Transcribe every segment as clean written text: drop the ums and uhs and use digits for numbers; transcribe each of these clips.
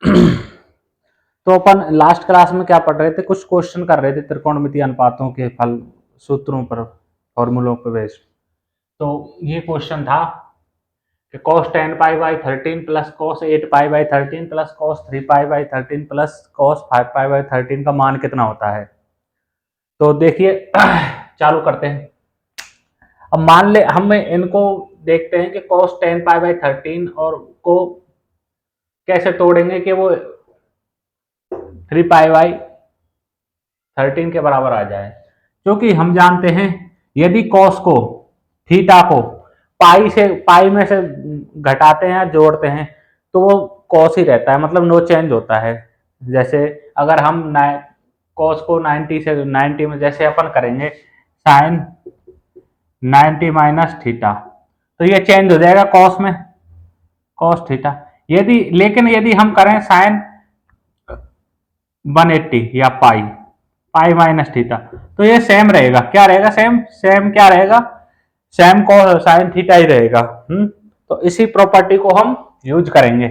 तो अपन last class में क्या पढ़ रहे थे, कुछ क्वेश्चन कर रहे थे त्रिकोणमितीय अनुपातों के फल सूत्रों पर, फॉर्मूलों पर बेस्ड। तो ये क्वेश्चन था कि cos 10 pi by 13 plus cos 8 pi by 13 plus cos 3 pi by 13 plus cos 5 pi by 13 का मान कितना होता है। तो देखिए चालू करते हैं। अब मान ले हम इनको देखते हैं कि cos 10 पाई बाई 13 और को कैसे तोड़ेंगे कि वो 3 पाई बाई 13 के बराबर आ जाए, क्योंकि हम जानते हैं यदि cos को, थीटा को पाई में से घटाते हैं या जोड़ते हैं तो वो cos ही रहता है, मतलब नो चेंज होता है। जैसे अगर हम cos को 90 से 90 में जैसे अपन करेंगे साइन 90 माइनस थीटा, तो ये चेंज हो जाएगा cos में, cos थीटा। लेकिन यदि हम करें साइन 180 या पाई माइनस थीटा, तो ये सेम रहेगा। क्या रहेगा? सेम क्या रहेगा? सेम को साइन थीटा ही रहेगा। तो इसी प्रॉपर्टी को हम यूज करेंगे।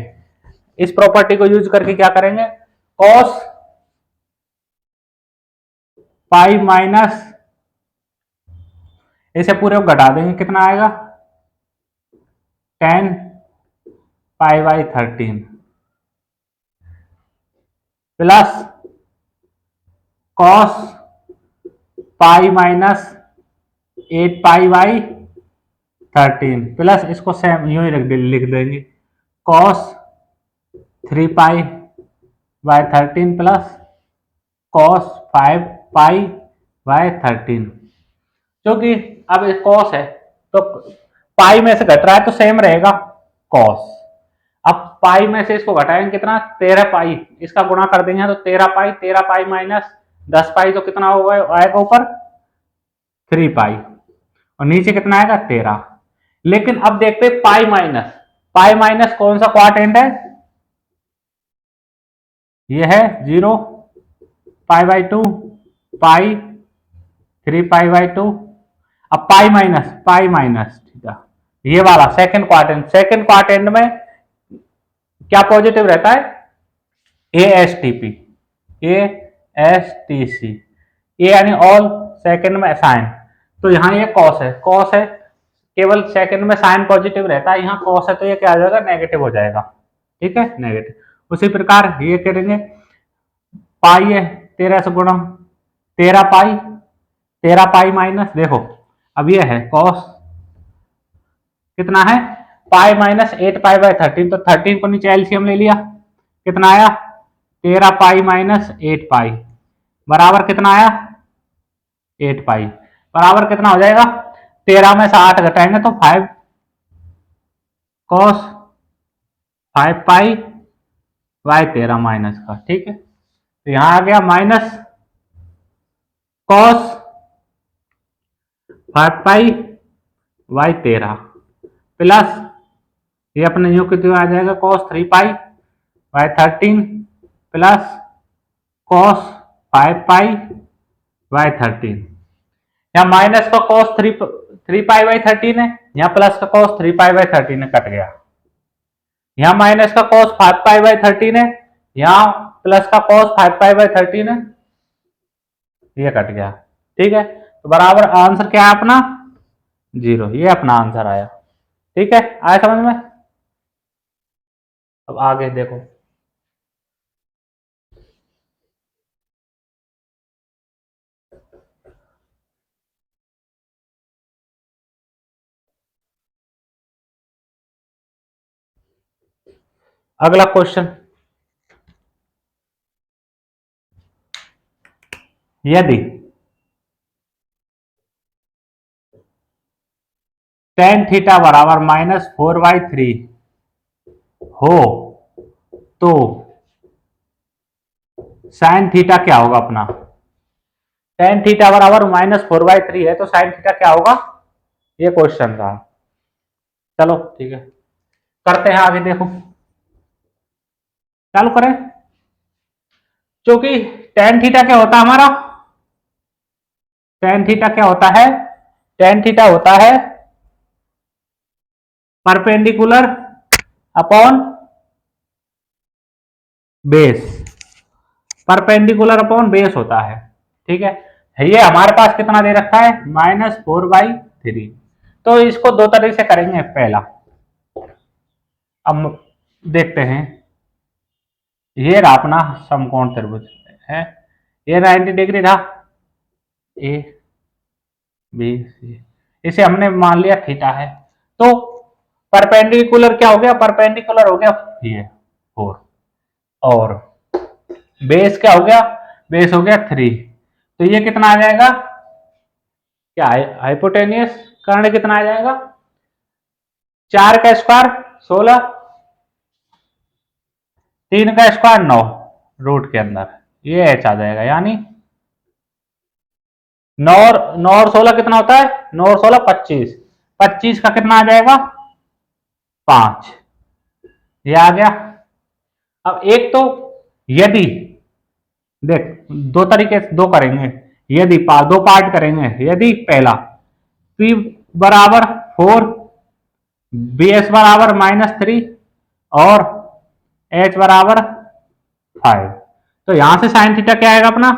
इस प्रॉपर्टी को यूज करके क्या करेंगे, cos पाई माइनस, इसे पूरे को घटा देंगे, कितना आएगा 10 pi by 13 plus cos pi minus 8 pi by 13 plus इसको सेम यूं ही लिख देंगे cos 3 pi by 13 plus cos 5 pi by 13, क्योंकि अब cos है तो पाई में से घट रहा है तो सेम रहेगा cos। अब पाई में से इसको घटाएंगे कितना, 13 पाई, इसका गुणा कर देंगे तो 13 पाई माइनस 10 पाई, तो कितना होगा आएगा ऊपर 3 पाई और नीचे कितना आएगा 13। लेकिन अब देखते पाई माइनस कौन सा क्वाड्रेंट है, ये है 0 pi by 2 pi 3 pi by 2। अब पाई माइनस ठीक है, ये वाला सेकंड क्वाड्रेंट में क्या पॉजिटिव रहता है, ASTC, ये यानी ऑल सेकंड में साइन। तो यहाँ ये कॉस है, केवल सेकंड में साइन पॉजिटिव रहता है, यहाँ कॉस है तो ये क्या आ जाएगा, नेगेटिव हो जाएगा। ठीक है, नेगेटिव। उसी प्रकार ये करेंगे, पाई है 13 से गुणा 13 पाई माइनस, देखो अब ये है कॉस कितना है, पाई माइनस 8 पाई बाई 13, तो 13 को नीचे एलसीएम ले लिया, कितना आया 13 पाई माइनस 8 पाई बराबर कितना आया 8 पाई, बराबर कितना हो जाएगा, 13 में से 8 घटाएंगे तो 5 कॉस 5 पाई बाई 13 माइनस का। ठीक है, तो यहां आ गया minus cos 5 pi by 13 plus ये अपने यूं कितने आ जाएगा cos 3 pi by 13 plus cos 5 pi by 13। यहाँ माइनस का cos 3 पाई बाई 13 है, यहाँ प्लस का cos 3 पाई बाई 13 है, कट गया। यहाँ माइनस का cos 5 पाई बाई 13 है, यहाँ प्लस का cos 5 पाई बाई 13 है, ये कट गया। ठीक है, तो बराबर आंसर क्या है अपना 0, ये अपना आंसर आया। ठीक है, आया समझ में। अब आगे देखो, अगला क्वेश्चन, यदि tan थीटा बराबर -4/3 हो तो साइन थीटा क्या होगा अपना, tan थीटा बराबर -4/3 है तो साइन थीटा क्या होगा, ये क्वेश्चन था। चलो ठीक है, करते हैं आगे, देखो चालू करें। क्योंकि tan थीटा क्या होता है हमारा, tan थीटा क्या होता है, tan थीटा होता है perpendicular upon base, perpendicular upon base होता है। ठीक है, ये हमारे पास कितना दे रखा है, -4/3। तो इसको दो तरीके से करेंगे। पहला, अब देखते हैं, ये रहा अपना समकोण त्रिभुज है, ये 90 डिग्री रहा, ए बी सी, इसे हमने मान लिया थीटा है। तो परपेंडिकुलर क्या हो गया, परपेंडिकुलर हो गया ये 4, और बेस क्या हो गया, बेस हो गया 3। तो ये कितना आ जाएगा, क्या हाइपोटेनियस कर्ण कितना आ जाएगा, 4 का स्क्वायर 16, 3 का स्क्वायर 9 रूट के अंदर, ये एच आ जाएगा। यानी 9 और 16 कितना होता है, 9 और 16 25, 25 का कितना आ जाएगा 5, ये आ गया। अब एक तो यदि, देख दो तरीके से दो करेंगे, यदि दो पार्ट करेंगे। यदि पहला P बराबर 4, BS बराबर -3 और H बराबर 5, तो यहां से साइन थीटा क्या आएगा अपना,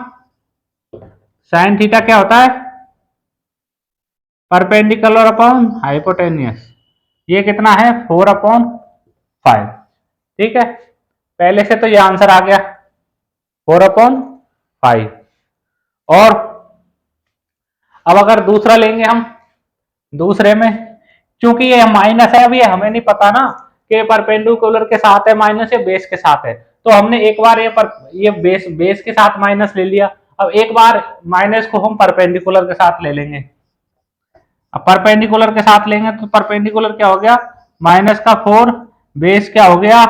साइन थीटा क्या होता है, परपेंडिकुलर अपॉन हाइपोटेनियस। ये कितना है 4/5। ठीक है, पहले से तो ये आंसर आ गया 4/5। और अब अगर दूसरा लेंगे हम, दूसरे में क्योंकि ये माइनस है, अभी हमें नहीं पता ना कि परपेंडिकुलर के साथ है माइनस या बेस के साथ है, तो हमने एक बार ये बेस के साथ माइनस ले लिया। अब एक बार माइनस को हम परपेंडिकुलर के साथ ले लेंगे। अब परपेंडिकुलर के साथ लेंगे तो परपेंडिकुलर क्या हो गया, -4, बेस क्या हो गया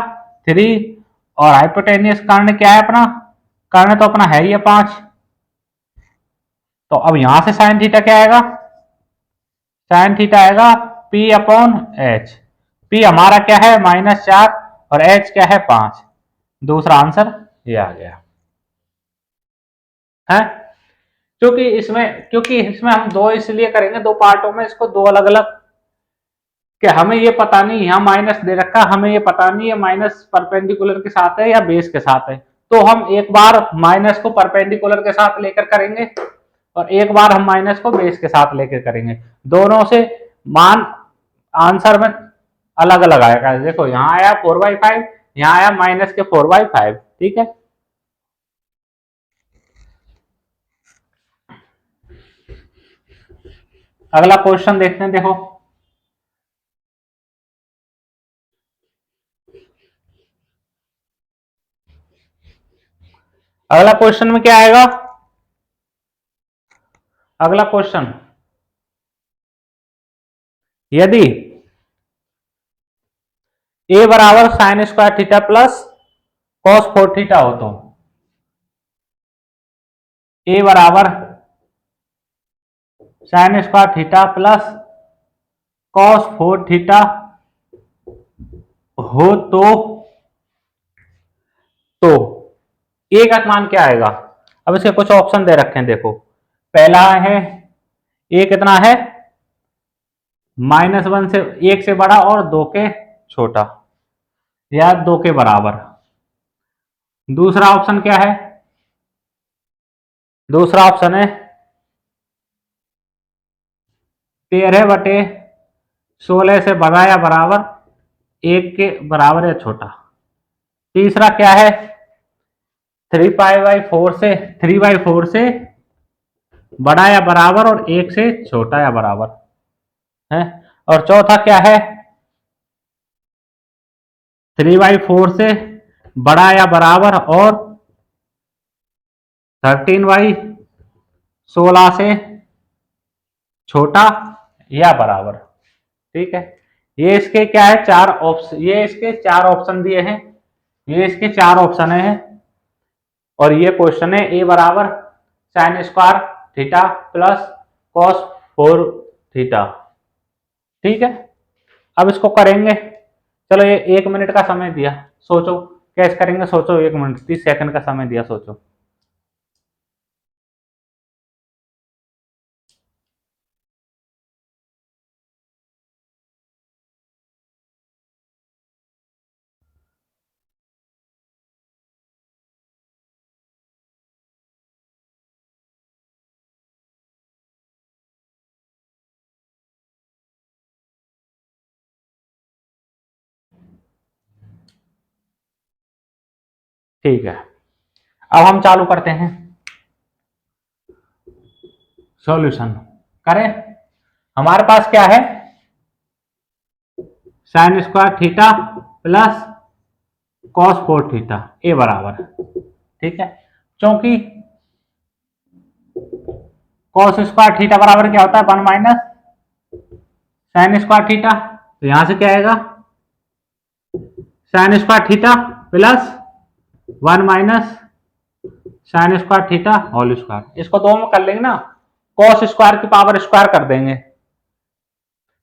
3, और हाइपोटेनियस कर्ण क्या है अपना, कर्ण तो अपना है ही 5। तो अब यहां से साइन थीटा क्या आएगा, साइन थीटा आएगा P/H। P हमारा क्या है -4 और H क्या है 5। दूसरा आंसर ये आ गया है। क्योंकि इसमें हम दो इसलिए करेंगे, दो पार्टों में इसको, दो अलग अलग, कि हमें ये पता नहीं, यहाँ माइनस दे रखा, हमें ये पता नहीं है माइनस परपेंडिकुलर के साथ है या बेस के साथ है। तो हम एक बार माइनस को परपेंडिकुलर के साथ लेकर करेंगे और एक बार हम माइनस को बेस के साथ लेकर करेंगे। दोनों से मान आंसर में अलग अलग आएगा। देखो यहाँ आया 4/5, यहाँ आया -4/5। ठीक है, अगला क्वेश्चन देखते हैं। देखो अगला क्वेश्चन में क्या आएगा, अगला क्वेश्चन, यदि a बराबर sign square theta plus cos 4 theta हो, तो a बराबर sign square theta plus cos 4 theta हो तो ए का मान क्या आएगा। अब इसके कुछ ऑप्शन दे रखे हैं। देखो पहला है, ए कितना है -1 से 1 से बड़ा और 2 के छोटा या 2 के बराबर। दूसरा ऑप्शन क्या है, दूसरा ऑप्शन है 13/16 से बड़ा या बराबर 1 के बराबर या छोटा। तीसरा क्या है 3/4 से बड़ा या बराबर और 1 से छोटा या बराबर है। और चौथा क्या है 3/4 से बड़ा या बराबर और 13/16 से छोटा या बराबर। ठीक है, ये इसके क्या है चार ऑप्शन, ये इसके चार ऑप्शन दिए हैं, ये इसके चार ऑप्शन है। और ये क्वेश्चन है ए बराबर sign square theta plus cos 4 theta. ठीक है, अब इसको करेंगे। चलो ये 1 मिनट का समय दिया, सोचो कैसे करेंगे, सोचो 1 मिनट 30 सेकंड का समय दिया, सोचो। ठीक है, अब हम चालू करते हैं सॉल्यूशन करें। हमारे पास क्या है, sine square theta plus cos 4 theta A बराबर, ठीक है, क्योंकि कॉस स्क्वायर थीटा बराबर क्या होता है 1 माइनस साइन स्क्वायर थीटा, तो यहां से क्या आएगा sine square theta plus 1 minus sine square theta whole square, इसको दो में कर लेंगे ना, कॉस स्क्वायर की पावर स्क्वायर कर देंगे,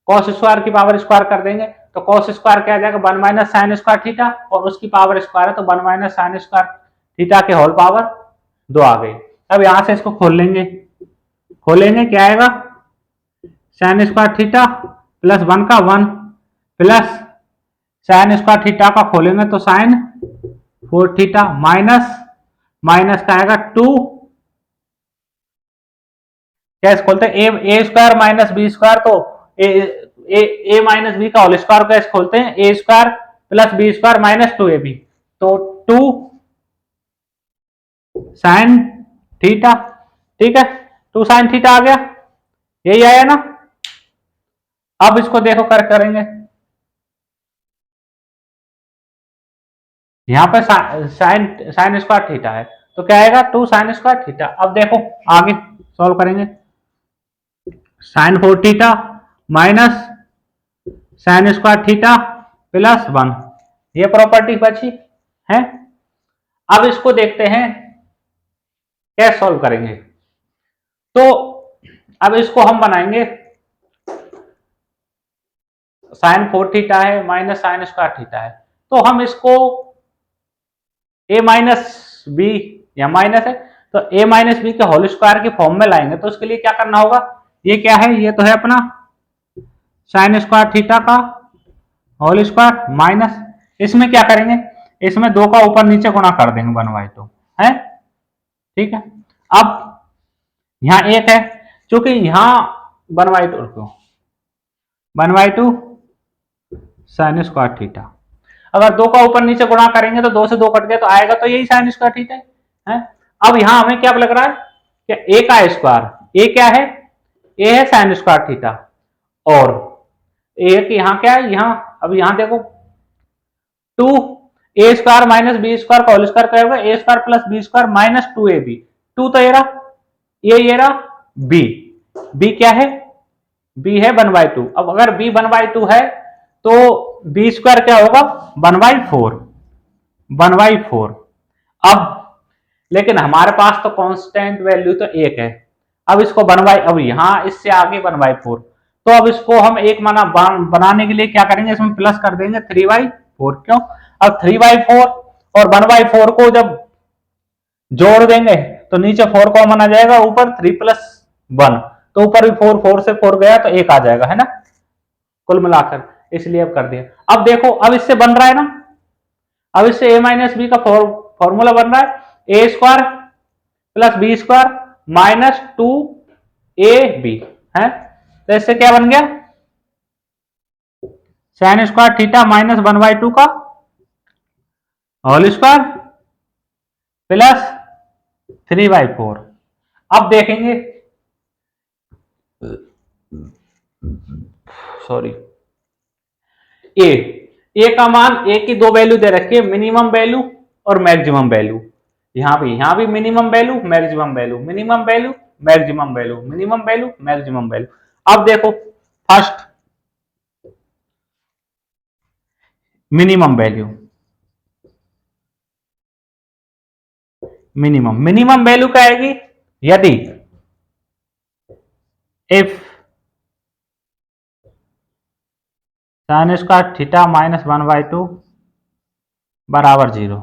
कॉस स्क्वायर की पावर स्क्वायर कर देंगे तो कॉस स्क्वायर क्या आ जाएगा 1 माइनस साइन स्क्वायर थीटा, और उसकी पावर स्क्वायर है तो 1 माइनस साइन स्क्वायर थीटा के होल पावर 2 आ गई। अब यहां से इसको खोलेंगे, क्या आएगा साइन स्क्वायर थीटा प्लस 1 का 1 प्लस साइन स्क्वायर थीटा का खोलेंगे तो साइन 4 थीटा माइनस माइनस का आएगा 2, कैसे खोलते हैं A square minus B square, तो ए माइनस बी का होल स्क्वायर कैसे खोलते हैं, A square plus B square minus 2ab, तो 2 साइन थीटा, ठीक है, 2 साइन थीटा आ गया, यही आया ना। अब इसको देखो कर करेंगे, यहां पर साइन साइन स्क्वायर थीटा है तो क्या आएगा 2 साइन स्क्वायर थीटा। अब देखो आगे सॉल्व करेंगे, sine 4 theta minus sine square theta plus 1, ये प्रॉपर्टी बची है। अब इसको देखते हैं कैसे सॉल्व करेंगे, तो अब इसको हम बनाएंगे, साइन 4 थीटा है माइनस साइन स्क्वायर थीटा है, तो हम इसको ए माइनस बी या माइनस है तो ए माइनस बी के होल स्क्वायर के फॉर्म में लाएंगे, तो उसके लिए क्या करना होगा, ये क्या है, ये तो है अपना साइन स्क्वायर थीटा का होल स्क्वायर माइनस, इसमें क्या करेंगे, इसमें 2 का ऊपर नीचे गुणा कर देंगे 1/2 है, ठीक है। अब यहां 1 है, चूंकि यहां 1/2 1/2 साइन स्क्वायर थीटा, अगर 2 का ऊपर नीचे गुणा करेंगे तो 2 से 2 कट गया तो आएगा तो यही साइन स्क्वायर थीटा है। अब यहां हमें क्या लग रहा है कि ए का स्क्वायर, ए क्या है, ए है साइन स्क्वायर थीटा, और ए की यहां क्या है, यहां अब यहां देखो 2 A square minus B square का होल स्क्वायर क्या होगा, A square plus B square minus 2ab, 2 तो ये रहा, ये रहा बी, बी क्या है, बी है 1/2, अब अगर बी 1/2 है तो बी स्क्वायर क्या होगा 1/4, 1/4। अब लेकिन हमारे पास तो कांस्टेंट वैल्यू तो 1 है, अब इसको अब यहां इससे आगे 1/4, तो अब इसको हम एक माना बनाने के लिए क्या करेंगे, इसमें प्लस कर देंगे 3/4, क्यों, अब 3/4 और 1/4 को जब जोड़ देंगे तो नीचे 4 कॉमन आ जाएगा, ऊपर 3 + 1, तो ऊपर भी 4, 4 से 4 गया तो 1 आ जाएगा, है ना, कुल मिलाकर, इसलिए अब कर दिया। अब देखो अब इससे बन रहा है ना, अब इससे a माइनस बी का फॉर्मूला बन रहा है, A square plus B square minus 2ab है, तो इससे क्या बन गया साइन स्क्वायर थीटा माइनस 1/2 का होल स्क्वायर प्लस 3/4। अब देखेंगे, सॉरी, ए का मान, ए की 2 वैल्यू दे रखी है, मिनिमम वैल्यू और मैक्सिमम वैल्यू, यहां भी minimum value maximum value, minimum value maximum value, minimum value maximum value. अब देखो first minimum value, minimum value क्या आएगी, यदि if sign square theta minus 1/2 बराबर 0,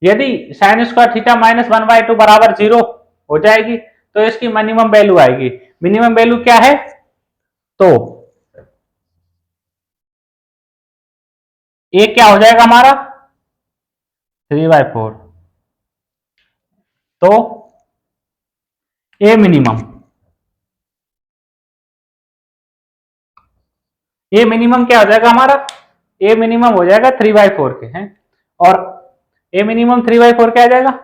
यदि साइन स्क्वायर थीटा माइनस 1/2 बराबर 0 हो जाएगी तो इसकी मिनिमम वैल्यू आएगी, मिनिमम वैल्यू क्या है, तो ए क्या हो जाएगा हमारा 3/4, तो ए मिनिमम, ए मिनिमम क्या हो जाएगा हमारा, ए मिनिमम हो जाएगा 3/4 के हैं, और ए मिनिमम 3/4 क्या आ जाएगा।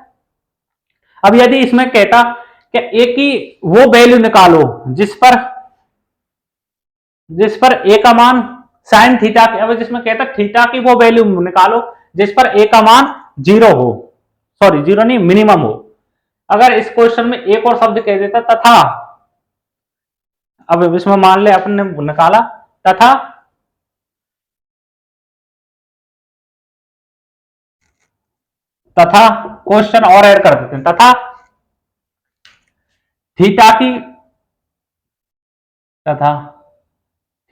अब यदि इसमें कहता कि ए की वो वैल्यू निकालो जिस पर ए का मान साइन थीटा, अब जिसमें कहता थीटा की वो वैल्यू निकालो जिस पर ए का मान जीरो हो, सॉरी जीरो नहीं मिनिमम हो। अगर इस क्वेश्चन में एक और शब्द कह देता तथा, अब इसमें मान ले अपन ने निकाला तथा तथा क्वेश्चन और ऐड कर देते हैं, तथा थीटा की तथा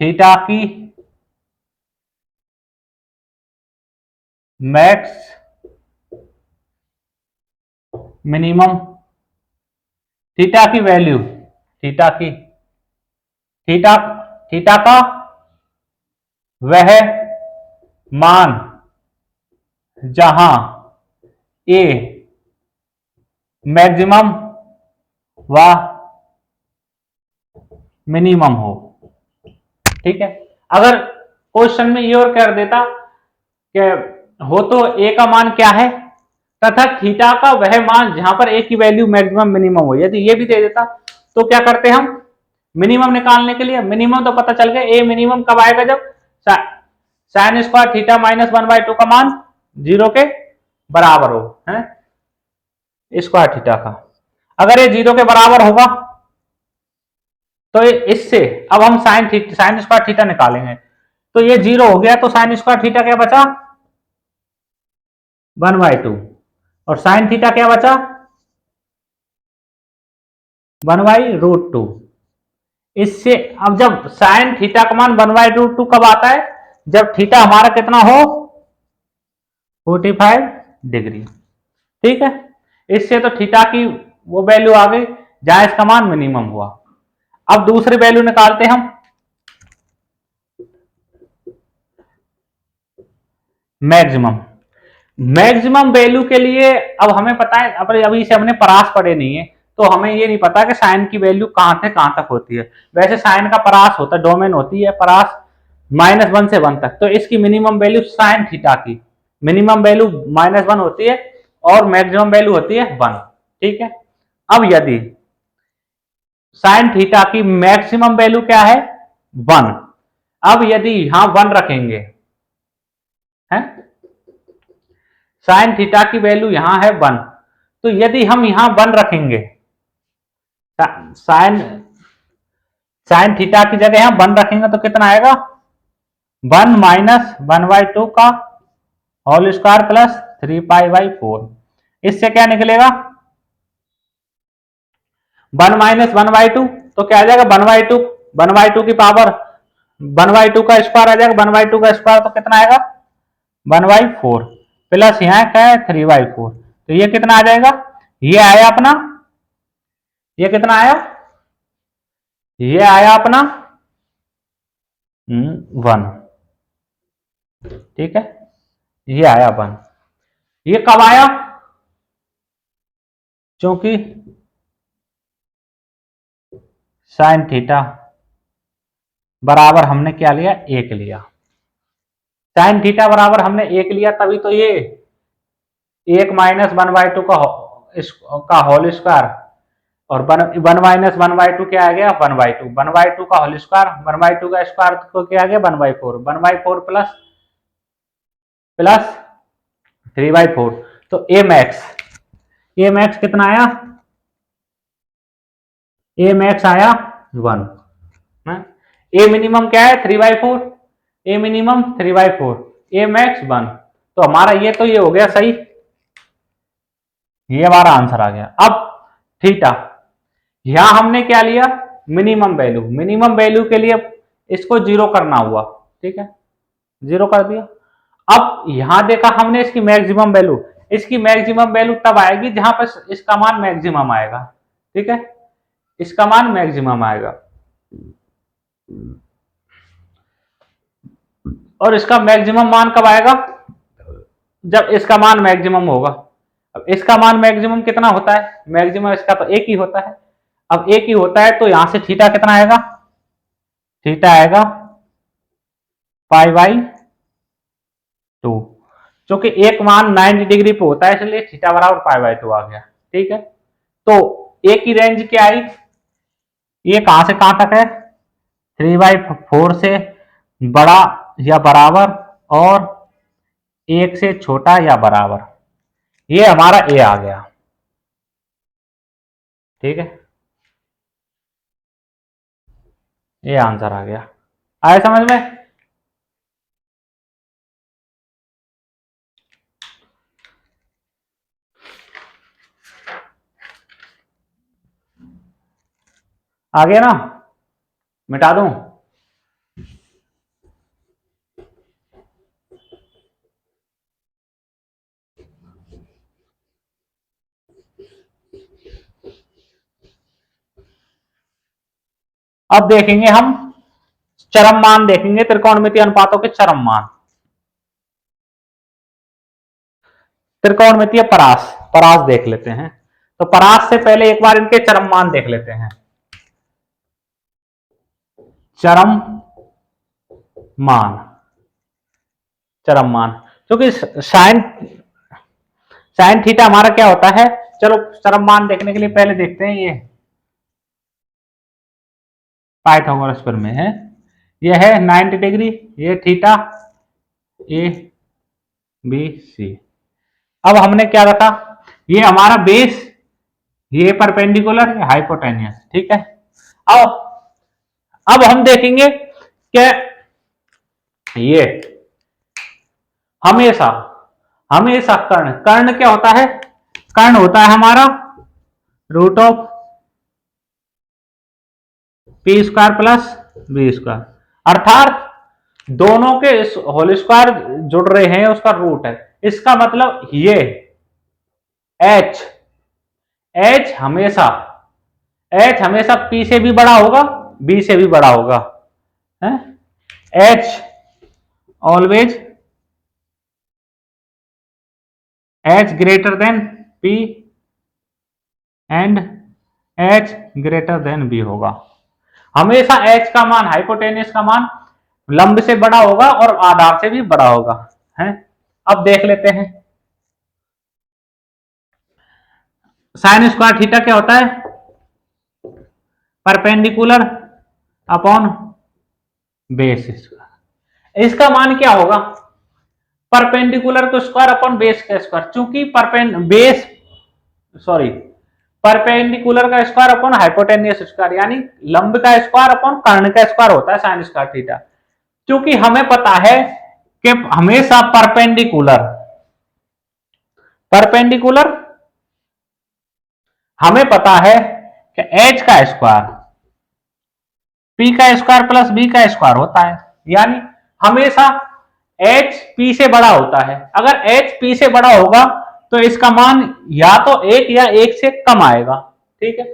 थीटा की मैक्स मिनिमम, थीटा की वैल्यू, थीटा की थीटा थीटा का वह मान जहां ए मैक्सिमम व मिनिमम हो। ठीक है, अगर क्वेश्चन में ये और कर देता कि हो तो ए का मान क्या है तथा थीटा का वह मान जहां पर ए की वैल्यू मैक्सिमम मिनिमम हो, यदि ये भी दे देता तो क्या करते हम मिनिमम निकालने के लिए, मिनिमम तो पता चल गया, ए मिनिमम कब आएगा जब साइन स्क्वायर थीटा माइनस 1/2 का मान 0 के बराबर हो, है स्क्वायर थीटा का। अगर ये 0 के बराबर होगा तो इससे अब हम साइन स्क्वायर थीटा निकालेंगे, तो ये 0 हो गया तो साइन स्क्वायर थीटा क्या बचा 1/2 और साइन थीटा क्या बचा 1/√2। इससे अब जब साइन थीटा का मान 1/√2 कब आता है, जब थीटा हमारा कितना हो 45 डिग्री। ठीक है, इससे तो थीटा की वो वैल्यू आ गई जहां इसका मान मिनिमम हुआ। अब दूसरी वैल्यू निकालते हम मैक्सिमम। मैक्सिमम वैल्यू के लिए अब हमें पता है, अभी से हमने परास पढ़े नहीं है तो हमें ये नहीं पता कि साइन की वैल्यू कहां से कहां तक होती है। वैसे साइन का परास होता है, डोमेन होती है परास -1 से 1 तक, तो इसकी मिनिमम वैल्यू साइन थीटा की मिनिमम वैल्यू -1 होती है और मैक्सिमम वैल्यू होती है 1। ठीक है, अब यदि साइन थीटा की मैक्सिमम वैल्यू क्या है 1, अब यदि यहां 1 रखेंगे है, साइन थीटा की वैल्यू यहां है 1, तो यदि हम यहां 1 रखेंगे साइन साइन थीटा की जगह हम 1 रखेंगे तो कितना आएगा 1 माइनस 1/2 का होल स्क्वायर प्लस 3π/4। इससे क्या निकलेगा 1 माइनस 1/2 तो क्या आ जाएगा 1/2 की पावर 1/2 का स्क्वायर आ जाएगा, 1/2 का स्क्वायर तो कितना आएगा 1/4 प्लस यहाँ क्या है 3/4, तो ये कितना आ जाएगा, ये आया अपना, ये कितना आया, ये आया अपना 1। ठीक है, ये आया 1। ये कब आया, क्योंकि साइन थीटा बराबर हमने क्या लिया 1 लिया, साइन थीटा बराबर हमने 1 लिया, तभी तो ये 1 माइनस 1/2 का होल स्क्वायर और 1 माइनस 1/2 क्या आ गया 1/2, 1/2 का होल स्क्वायर, 1/2 का स्क्वायर को क्या आ गया 1/4, 1/4 प्लस 3/4, तो ए मैक्स कितना आया, ए मैक्स आया 1। ए मिनिमम क्या है 3/4, ए मिनिमम 3/4, ए मैक्स 1, तो हमारा ये तो ये हो गया सही, ये हमारा आंसर आ गया। अब थीटा यहां हमने क्या लिया मिनिमम वैल्यू, मिनिमम वैल्यू के लिए इसको 0 करना हुआ, ठीक है 0 कर दिया। अब यहां देखा हमने इसकी मैक्सिमम वैल्यू, इसकी मैक्सिमम वैल्यू तब आएगी जहां पर इसका मान मैक्सिमम आएगा, ठीक है इसका मान मैक्सिमम आएगा और इसका मैक्सिमम मान कब आएगा जब इसका मान मैक्सिमम होगा। अब इसका मान मैक्सिमम कितना होता है, मैक्सिमम इसका तो एक ही होता है, अब एक ही होता है तो यहां से थीटा कितना आएगा, थीटा आएगा π/2, क्योंकि एक मान 90 डिग्री पे होता है, इसलिए थीटा बराबर π/2 आ गया। ठीक है, तो ए की रेंज क्या आई, ये कहां से कहां तक है, 3/4 से बड़ा या बराबर और 1 से छोटा या बराबर, ये हमारा ए आ गया। ठीक है, ये आंसर आ गया। आया समझ में? आ गया ना, मिटा दूं? अब देखेंगे हम चरम मान, देखेंगे त्रिकोणमितीय अनुपातों के चरम मान। त्रिकोणमितीय परास, परास देख लेते हैं। तो परास से पहले एक बार इनके चरम मान देख लेते हैं। चरम मान, चरम मान, क्योंकि साइन साइन थीटा हमारा क्या होता है, चलो चरम मान देखने के लिए पहले देखते हैं, ये पाइथागोरस प्रमेय है, ये है 90 डिग्री, ये थीटा ए बी सी। अब हमने क्या रखा, ये हमारा बेस, ये परपेंडिकुलर, ये हाइपोटेनियस। ठीक है, अब हम देखेंगे कि ये हमेशा हमेशा कर्ण, कर्ण क्या होता है, कर्ण होता है हमारा √ऑफ p² प्लस b², अर्थात दोनों के होल स्क्वायर जुड़ रहे हैं, उसका रूट है। इसका मतलब ये h हमेशा p से भी बड़ा होगा, b से भी बड़ा होगा, है? h always h greater than p and h greater than b होगा। हमेशा h का मान, हाइपोटेनियस का मान लंब से बड़ा होगा और आधार से भी बड़ा होगा, है? अब देख लेते हैं साइन स्क्वायर थीटा क्या होता है, परपेंडिकुलर अपॉन बेस स्क्वायर। इसका मान क्या होगा, परपेंडिकुलर को स्क्वायर अपॉन बेस का स्क्वायर, चूंकि परपेंडिकुलर का स्क्वायर अपॉन हाइपोटेनियस स्क्वायर, यानी लंब का स्क्वायर अपॉन कर्ण का स्क्वायर होता है साइन स्क्वायर थीटा। क्योंकि हमें पता है कि हमेशा परपेंडिकुलर हमें पता है कि h का स्क्वायर p का स्क्वायर प्लस b का स्क्वायर होता है, यानी हमेशा h p से बड़ा होता है। अगर h p से बड़ा होगा तो इसका मान या तो 1 या 1 से कम आएगा। ठीक है,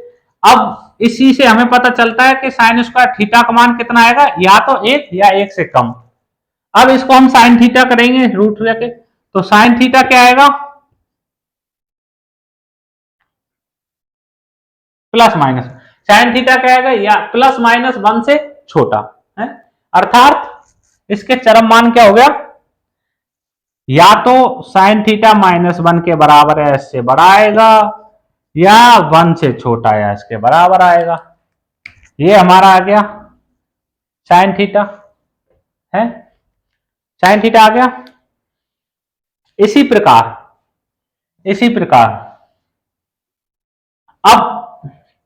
अब इसी से हमें पता चलता है कि साइन स्क्वायर थीटा का मान कितना आएगा, या तो 1 या 1 से कम। अब इसको हम साइन थीटा करेंगे रूट लेके, तो साइन थीटा क्या आएगा, प्लस माइनस, साइन थीटा क्या आएगा, या प्लस माइनस 1 से छोटा है। अर्थात इसके चरम मान क्या हो गया, या तो साइन थीटा -1 के बराबर है, इससे बड़ा आएगा, या 1 से छोटा या इसके बराबर आएगा। ये हमारा आ गया साइन थीटा, है? साइन थीटा आ गया। इसी प्रकार अब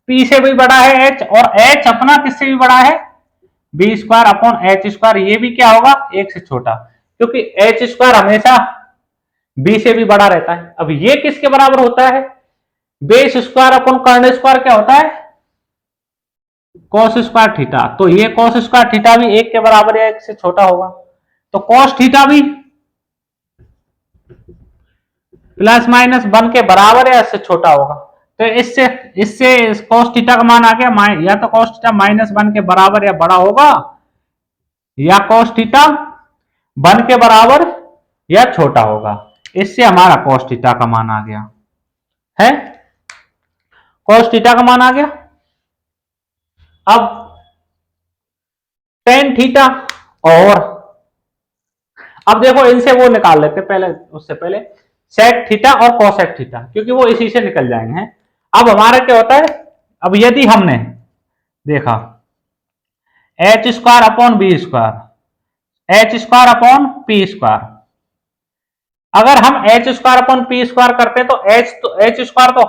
p से भी बड़ा है h, और h अपना किससे भी बड़ा है, b² अपॉन h², ये भी क्या होगा, 1 से छोटा, क्योंकि h² हमेशा b से भी बड़ा रहता है। अब ये किसके बराबर होता है, बेस स्क्वायर अपॉन कर्ण स्क्वायर क्या होता है, cos² थीटा। तो ये cos² थीटा भी 1 के बराबर या 1 से छोटा होगा, तो cos थीटा भी ±1 के बराबर या इससे छोटा होगा। तो इससे cos थीटा का मान आ गया, या तो cos थीटा -1 के बराबर या बड़ा होगा, या cos थीटा 1 के बराबर या छोटा होगा। इससे हमारा cos थीटा का मान आ गया, है? cos थीटा का मान आ गया। अब tan थीटा और अब देखो इनसे वो निकाल लेते पहले, उससे पहले सेक थीटा और कोसेक थीटा, क्योंकि वो इसी से निकल जाएंगे। अब हमारा क्या होता है, अब यदि हमने देखा H square upon B square, H square upon P square, अगर हम H square upon P square करते हैं तो एच स्क्वायर तो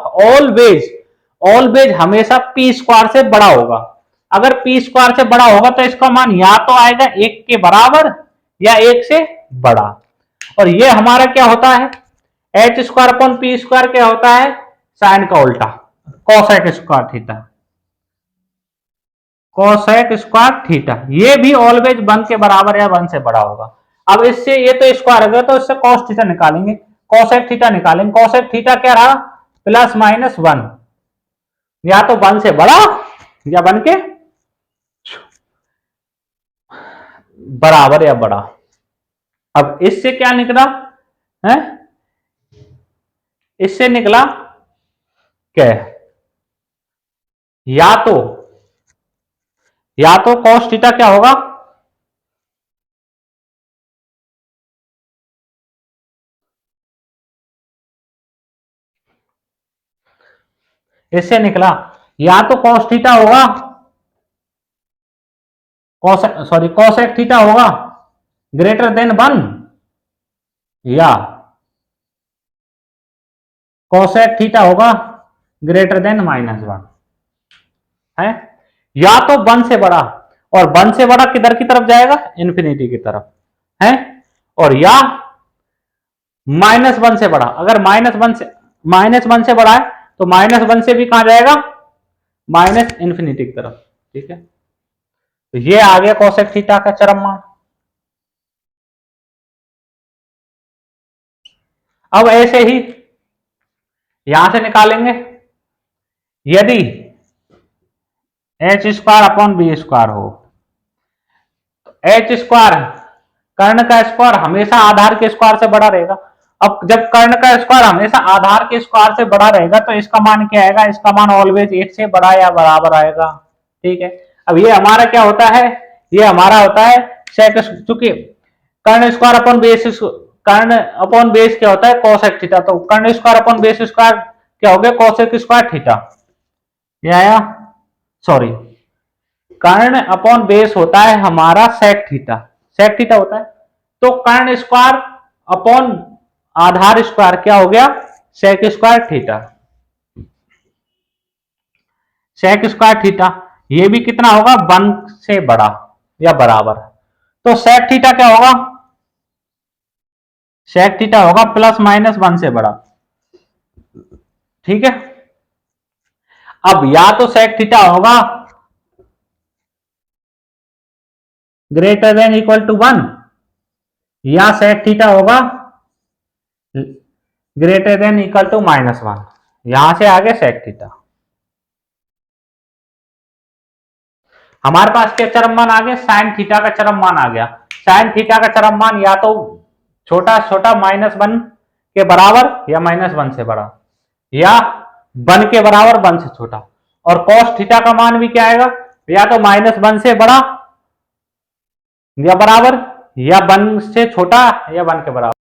ऑलवेज हमेशा पी स्क्वायर से बड़ा होगा। अगर पी स्क्वायर से बड़ा होगा तो इसका मान या तो आएगा एक के बराबर या एक से बड़ा। और ये हमारा क्या होता है, H square upon P square क्या होता है, साइन का उल्टा, cosec square theta, cosec square theta. ये भी ऑलवेज 1 के बराबर या 1 से बड़ा होगा। अब इससे ये तो स्क्वायर हो गया, तो इससे कॉस थीटा निकालेंगे, कोसेक थीटा निकालेंगे। कोसेक थीटा क्या रहा, प्लस माइनस 1, या तो 1 से बड़ा या 1 के बराबर या बड़ा। अब इससे क्या निकला है, इससे निकला क्या, या तो कॉस थीटा क्या होगा, इससे निकला या तो कॉस थीटा होगा, कोसेक थीटा होगा ग्रेटर देन 1, या कोसेक थीटा होगा ग्रेटर देन -1 है, या तो 1 से बड़ा, और 1 से बड़ा किधर की तरफ जाएगा, इन्फिनिटी की तरफ है, और या -1 से बड़ा। अगर -1 से बड़ा है तो -1 से भी कहां जाएगा, माइनस इन्फिनिटी की तरफ। ठीक है, तो ये आ गया कोसेक थीटा का चरम मान। अब ऐसे ही यहां से निकालेंगे, यदि H square upon B square हो, एच स्क्वायर कर्ण का स्क्वायर हमेशा आधार के स्क्वायर से बड़ा रहेगा। अब जब कर्ण का स्क्वायर हमेशा आधार के स्क्वायर से बड़ा रहेगा तो इसका मान क्या आएगा, इसका मान ऑलवेज 1 से बड़ा या बराबर आएगा। ठीक है, अब ये हमारा क्या होता है, ये हमारा होता है सेक, चूंकि कर्ण स्क्वायर अपॉन बेस, कर्ण अपॉन बेस क्या होता है, कोसेक थीटा, तो कर्ण स्क्वायर अपॉन बेस स्क्वायर क्या हो गया, कोसेक स्क्वायर थीटा। ये आया, सॉरी, कर्ण अपॉन बेस होता है हमारा सेक थीटा, सेक थीटा होता है, तो कर्ण स्क्वायर अपॉन आधार स्क्वायर क्या हो गया, sec square theta, sec square theta. ये भी कितना होगा, 1 से बड़ा या बराबर, तो सेक थीटा क्या होगा, सेक थीटा होगा प्लस माइनस 1 से बड़ा। ठीक है, अब या तो सेक थीटा होगा ग्रेटर देन इक्वल टू 1, या सेक थीटा होगा ग्रेटर देन इक्वल टू -1। यहां से आ गया सेक थीटा। हमारे पास क्या चरम मान आ गया, साइन थीटा का चरम मान आ गया। साइन थीटा का चरम मान या तो छोटा छोटा -1 के बराबर या -1 से बड़ा, या 1 के बराबर 1 से छोटा। और कॉस थीटा का मान भी क्या आएगा, या तो -1 से बड़ा या बराबर, या 1 से छोटा या 1 के बराबर।